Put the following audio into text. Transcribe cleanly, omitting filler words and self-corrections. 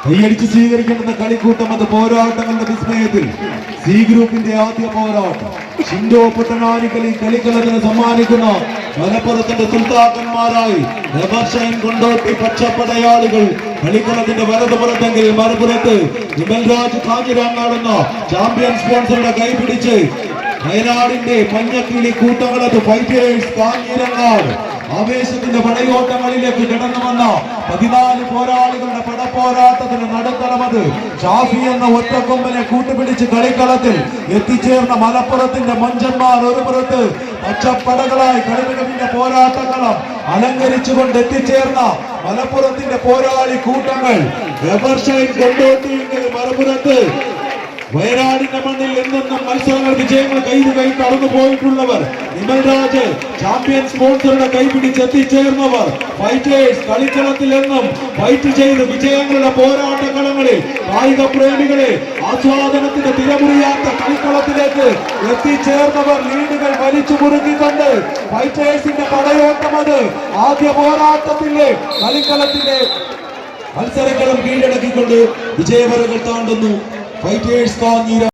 കൈയടിച്ച് സ്വീകരിക്കേണ്ടുന്ന കളിക്കൂട്ടം അത് പോരാട്ടങ്ങളുടെ വിസ്മയത്തിൽ സി ഗ്രൂപ്പിന്റെ ആദ്യ പോരാട്ടം ഷിൻഡോ പുട്ടനാനിക്കലി കളിക്കളത്തിന് സമ്മാനിക്കുന്ന മലപ്പുറത്തിന്റെ സുൽത്താക്കന്മാരായി എവർഷൈൻ കൊണ്ടോട്ടി പച്ചപ്പടയാളികൾ കളിക്കളത്തിന്റെ വലതുപുറത്തെങ്കിൽ മറുപുറത്ത് വിമൽരാജ് കാഞ്ഞിരാങ്ങാടുന്ന ചാമ്പ്യൻ സ്പോൺസറുടെ കൈപിടിച്ച് വയനാടിന്റെ മഞ്ഞക്കിളി കൂട്ടങ്ങളത് ഫൈറ്റേഴ്സ് കാഞ്ഞിരങ്ങാട് ആവേശത്തിന്റെ പടയോട്ടങ്ങളിലേക്ക് കടന്നു വന്ന 14 പോരാളികളുടെ പടപ്പോരാട്ടത്തിന് നടുത്തളമത് ഷാഫി എന്ന ഒറ്റക്കൊമ്പനെ കൂട്ടുപിടിച്ച് കളിക്കളത്തിൽ എത്തിച്ചേർന്ന മലപ്പുറത്തിന്റെ മഞ്ചന്മാർ ഒരു പുറത്ത് പച്ചപ്പടകളായി കളിമികവിന്റെ പോരാട്ടക്കളം അലങ്കരിച്ചുകൊണ്ട് എത്തിച്ചേർന്ന മലപ്പുറത്തിന്റെ പോരാളി കൂട്ടങ്ങൾ എവർഷൈൻ കൊണ്ടോട്ടിയെങ്കിൽ മറുപുറത്ത് വയനാടിന്റെ മണ്ണിൽ എന്നെന്നും മത്സരങ്ങൾ വിജയങ്ങൾ കൈ കടന്നു പോയിട്ടുള്ളവർ വിമൽരാജ് ചാമ്പ്യൻ സ്പോൺസറുടെ കൈപിടിച്ചെത്തിച്ചേർന്നവർ ഫൈറ്റേഴ്സ് കളിക്കളത്തിൽ എന്നും ഫൈറ്റ് ചെയ്ത് വിജയങ്ങളുടെ പോരാട്ടക്കളങ്ങളിൽ കായിക പ്രേമികളെ ആസ്വാദനത്തിന്റെ തിരമുറിയാത്ത കളിക്കളത്തിലേക്ക് എത്തിച്ചേർന്നവർ ലീഡുകൾ വലിച്ചു മുറുക്കിക്കൊണ്ട് ഫൈറ്റേഴ്സിന്റെ പടയോട്ടം അത് ആദ്യ പോരാട്ടത്തിലെ കളിക്കളത്തിലെ മത്സരങ്ങളും കീഴടക്കിക്കൊണ്ട് വിജയവരകൾ താണ്ടുന്നു. ഫൈറ്റേഴ്സ് കാഞ്ഞിര